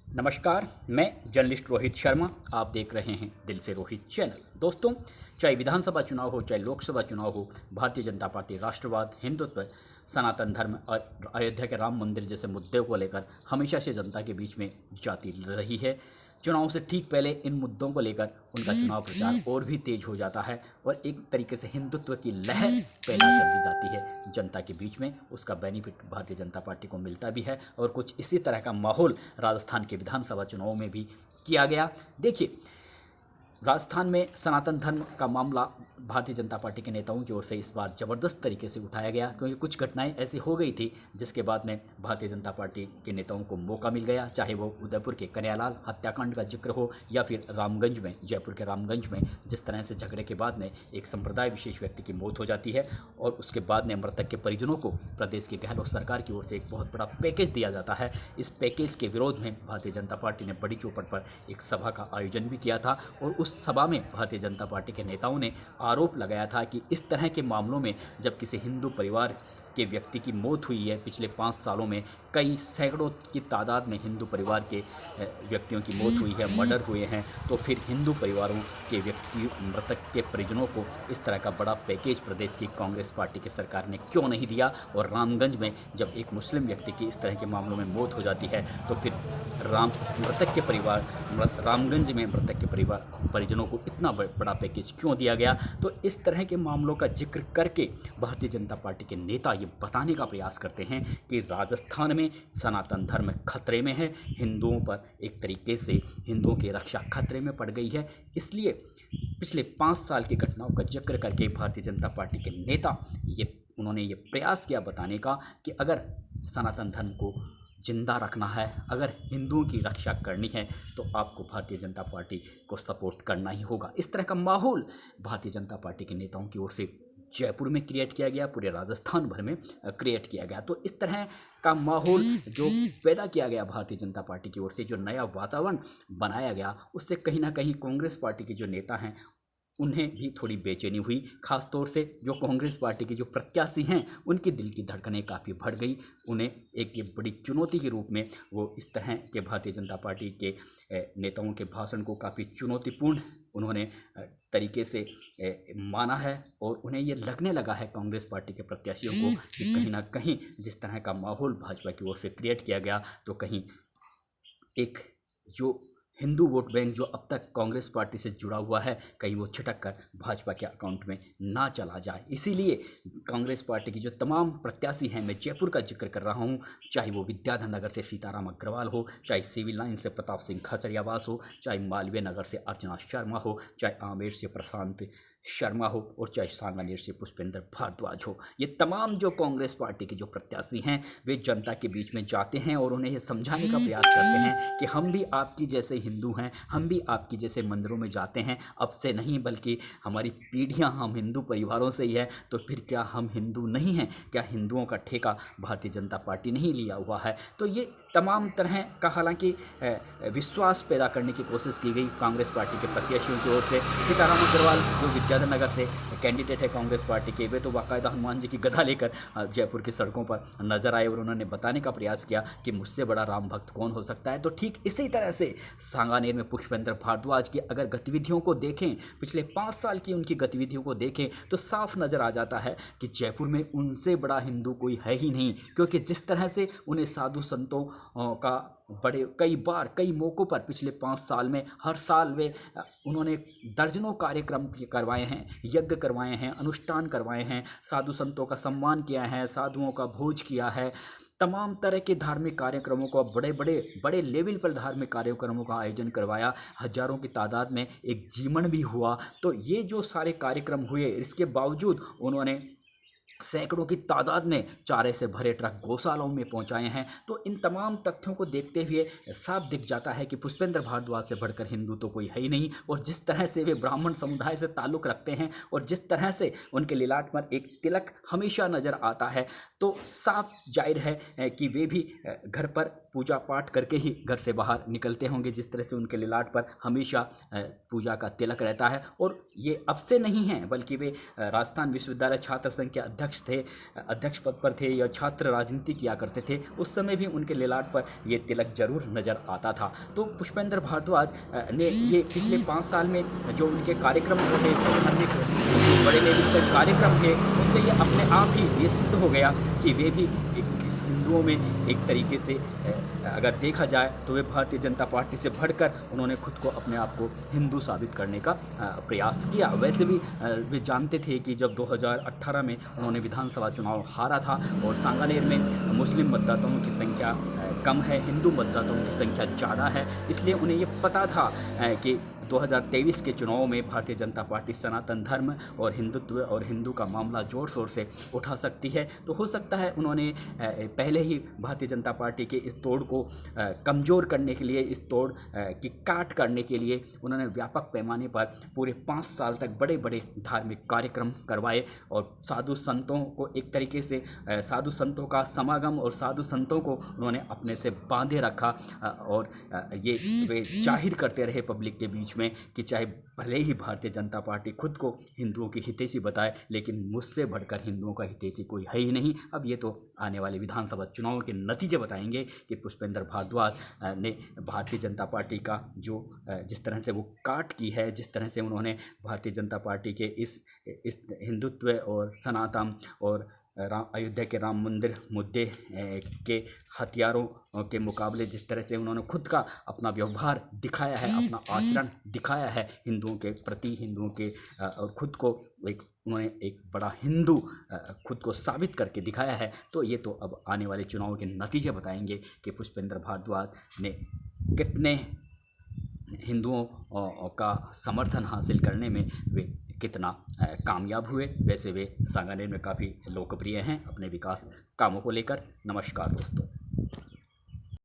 नमस्कार, मैं जर्नलिस्ट रोहित शर्मा। आप देख रहे हैं दिल से रोहित चैनल। दोस्तों, चाहे विधानसभा चुनाव हो, चाहे लोकसभा चुनाव हो, भारतीय जनता पार्टी राष्ट्रवाद, हिंदुत्व, सनातन धर्म और अयोध्या के राम मंदिर जैसे मुद्दों को लेकर हमेशा से जनता के बीच में जाती रही है। चुनाव से ठीक पहले इन मुद्दों को लेकर उनका चुनाव प्रचार और भी तेज हो जाता है और एक तरीके से हिंदुत्व की लहर पैदा कर दी जाती है जनता के बीच में। उसका बेनिफिट भारतीय जनता पार्टी को मिलता भी है और कुछ इसी तरह का माहौल राजस्थान के विधानसभा चुनाव में भी किया गया। देखिए, राजस्थान में सनातन धर्म का मामला भारतीय जनता पार्टी के नेताओं की ओर से इस बार ज़बरदस्त तरीके से उठाया गया, क्योंकि कुछ घटनाएं ऐसी हो गई थी जिसके बाद में भारतीय जनता पार्टी के नेताओं को मौका मिल गया। चाहे वो उदयपुर के कन्हैयालाल हत्याकांड का जिक्र हो या फिर रामगंज में, जयपुर के रामगंज में जिस तरह से झगड़े के बाद में एक संप्रदाय विशेष व्यक्ति की मौत हो जाती है और उसके बाद में मृतक के परिजनों को प्रदेश की गहलोत सरकार की ओर से एक बहुत बड़ा पैकेज दिया जाता है। इस पैकेज के विरोध में भारतीय जनता पार्टी ने बड़ी चौपट पर एक सभा का आयोजन भी किया था और उस सभा में भारतीय जनता पार्टी के नेताओं ने आरोप लगाया था कि इस तरह के मामलों में जब किसी हिंदू परिवार के व्यक्ति की मौत हुई है, पिछले 5 सालों में कई सैकड़ों की तादाद में हिंदू परिवार के व्यक्तियों की मौत हुई है, मर्डर हुए हैं, तो फिर हिंदू परिवारों के व्यक्ति मृतक के परिजनों को इस तरह का बड़ा पैकेज प्रदेश की कांग्रेस पार्टी की सरकार ने क्यों नहीं दिया। और रामगंज में जब एक मुस्लिम व्यक्ति की इस तरह के मामलों में मौत हो जाती है तो फिर रामगंज में मृतक के परिजनों को इतना बड़ा पैकेज क्यों दिया गया। तो इस तरह के मामलों का जिक्र करके भारतीय जनता पार्टी के नेता ये बताने का प्रयास करते हैं कि राजस्थान में सनातन धर्म खतरे में है, हिंदुओं पर एक तरीके से हिंदुओं की रक्षा खतरे में पड़ गई है। इसलिए पिछले 5 साल की घटनाओं का जिक्र करके भारतीय जनता पार्टी के नेता उन्होंने ये प्रयास किया बताने का कि अगर सनातन धर्म को जिंदा रखना है, अगर हिंदुओं की रक्षा करनी है तो आपको भारतीय जनता पार्टी को सपोर्ट करना ही होगा। इस तरह का माहौल भारतीय जनता पार्टी के नेताओं की ओर से जयपुर में क्रिएट किया गया, पूरे राजस्थान भर में क्रिएट किया गया। तो इस तरह का माहौल जो पैदा किया गया भारतीय जनता पार्टी की ओर से, जो नया वातावरण बनाया गया, उससे कहीं ना कहीं कांग्रेस पार्टी के जो नेता हैं उन्हें भी थोड़ी बेचैनी हुई। खासतौर से जो कांग्रेस पार्टी के जो प्रत्याशी हैं उनकी दिल की धड़कनें काफ़ी बढ़ गई। उन्हें एक ये बड़ी चुनौती के रूप में वो इस तरह के भारतीय जनता पार्टी के नेताओं के भाषण को काफ़ी चुनौतीपूर्ण उन्होंने तरीके से माना है और उन्हें ये लगने लगा है कांग्रेस पार्टी के प्रत्याशियों को कि कहीं ना कहीं जिस तरह का माहौल भाजपा की ओर से क्रिएट किया गया तो कहीं एक जो हिंदू वोट बैंक जो अब तक कांग्रेस पार्टी से जुड़ा हुआ है, कहीं वो छिटक कर भाजपा के अकाउंट में ना चला जाए। इसीलिए कांग्रेस पार्टी की जो तमाम प्रत्याशी हैं, मैं जयपुर का जिक्र कर रहा हूं, चाहे वो विद्याधर नगर से सीताराम अग्रवाल हो, चाहे सिविल लाइन से प्रताप सिंह खचरियावास हो, चाहे मालवीय नगर से अर्चना शर्मा हो, चाहे आमेर से प्रशांत शर्मा हो और चाहे सांगानेर से पुष्पेंद्र भारद्वाज हो, ये तमाम जो कांग्रेस पार्टी के जो प्रत्याशी हैं वे जनता के बीच में जाते हैं और उन्हें ये समझाने का प्रयास करते हैं कि हम भी आपकी जैसे हिंदू हैं, हम भी आपकी जैसे मंदिरों में जाते हैं, अब से नहीं बल्कि हमारी पीढ़ियां हम हिंदू परिवारों से ही है, तो फिर क्या हम हिंदू नहीं हैं? क्या हिंदुओं का ठेका भारतीय जनता पार्टी नहीं लिया हुआ है? तो ये तमाम तरह का हालांकि विश्वास पैदा करने की कोशिश की गई कांग्रेस पार्टी के प्रत्याशियों की ओर से। सीताराम अग्रवाल जो विद्याधर नगर से कैंडिडेट है कांग्रेस पार्टी के, वे तो बाकायदा हनुमान जी की गदा लेकर जयपुर की सड़कों पर नजर आए और उन्होंने बताने का प्रयास किया कि मुझसे बड़ा राम भक्त कौन हो सकता है। तो ठीक इसी तरह से सांगानेर में पुष्पेंद्र भारद्वाज की अगर गतिविधियों को देखें, पिछले 5 साल की उनकी गतिविधियों को देखें तो साफ नज़र आ जाता है कि जयपुर में उनसे बड़ा हिंदू कोई है ही नहीं, क्योंकि जिस तरह से उन्हें साधु संतों का बड़े कई बार कई मौक़ों पर पिछले 5 साल में हर साल वे उन्होंने दर्जनों कार्यक्रम करवाए हैं, यज्ञ करवाए हैं, अनुष्ठान करवाए हैं, साधु संतों का सम्मान किया है, साधुओं का भोज किया है, तमाम तरह के धार्मिक कार्यक्रमों को बड़े लेवल पर धार्मिक कार्यक्रमों का आयोजन करवाया, हजारों की तादाद में एक जीवन भी हुआ। तो ये जो सारे कार्यक्रम हुए, इसके बावजूद उन्होंने सैकड़ों की तादाद में चारे से भरे ट्रक गौशालाओं में पहुंचाए हैं। तो इन तमाम तथ्यों को देखते हुए साफ दिख जाता है कि पुष्पेंद्र भारद्वाज से बढ़कर हिंदू तो कोई है ही नहीं। और जिस तरह से वे ब्राह्मण समुदाय से ताल्लुक़ रखते हैं और जिस तरह से उनके ललाट पर एक तिलक हमेशा नज़र आता है, तो साफ जाहिर है कि वे भी घर पर पूजा पाठ करके ही घर से बाहर निकलते होंगे, जिस तरह से उनके ललाट पर हमेशा पूजा का तिलक रहता है। और ये अब से नहीं है बल्कि वे राजस्थान विश्वविद्यालय छात्र संघ के अध्यक्ष अध्यक्ष थे, अध्यक्ष पद पर थे या छात्र राजनीति किया करते थे, उस समय भी उनके ललाट पर ये तिलक जरूर नज़र आता था। तो पुष्पेंद्र भारद्वाज ने ये पिछले 5 साल में जो उनके कार्यक्रम रहे, धार्मिक बड़े लेवल पर कार्यक्रम थे, उनसे ये अपने आप ही ये सिद्ध हो गया कि वे भी हिंदुओं में एक तरीके से अगर देखा जाए तो वे भारतीय जनता पार्टी से बढ़कर उन्होंने खुद को अपने आप को हिंदू साबित करने का प्रयास किया। वैसे भी वे जानते थे कि जब 2018 में उन्होंने विधानसभा चुनाव हारा था और सांगानेर में मुस्लिम मतदाताओं की संख्या कम है, हिंदू मतदाताओं की संख्या ज़्यादा है, इसलिए उन्हें ये पता था कि 2023 के चुनाव में भारतीय जनता पार्टी सनातन धर्म और हिंदुत्व और हिंदू का मामला जोर शोर से उठा सकती है। तो हो सकता है उन्होंने पहले ही भारतीय जनता पार्टी के इस तोड़ को कमज़ोर करने के लिए, इस तोड़ की काट करने के लिए उन्होंने व्यापक पैमाने पर पूरे 5 साल तक बड़े बड़े धार्मिक कार्यक्रम करवाए और साधु संतों को एक तरीके से साधु संतों का समागम और साधु संतों को उन्होंने अपने से बांधे रखा और ये वे जाहिर करते रहे पब्लिक के बीच में कि चाहे भले ही भारतीय जनता पार्टी खुद को हिंदुओं की हितैषी बताए, लेकिन मुझसे बढ़कर हिंदुओं का हितैषी कोई है ही नहीं। अब ये तो आने वाले विधानसभा चुनाव के नतीजे बताएंगे कि पुष्पेंद्र भारद्वाज ने भारतीय जनता पार्टी का जो जिस तरह से वो काट की है, जिस तरह से उन्होंने भारतीय जनता पार्टी के इस हिंदुत्व और सनातन और अयोध्या के राम मंदिर मुद्दे के हथियारों के मुकाबले जिस तरह से उन्होंने खुद का अपना व्यवहार दिखाया है, अपना आचरण दिखाया है हिंदुओं के प्रति, हिंदुओं के और खुद को उन्होंने एक बड़ा हिंदू खुद को साबित करके दिखाया है। तो ये तो अब आने वाले चुनाव के नतीजे बताएंगे कि पुष्पेंद्र भारद्वाज ने कितने हिंदुओं का समर्थन हासिल करने में वे कितना कामयाब हुए। वैसे वे सांगानेर में काफ़ी लोकप्रिय हैं अपने विकास कामों को लेकर। नमस्कार दोस्तों।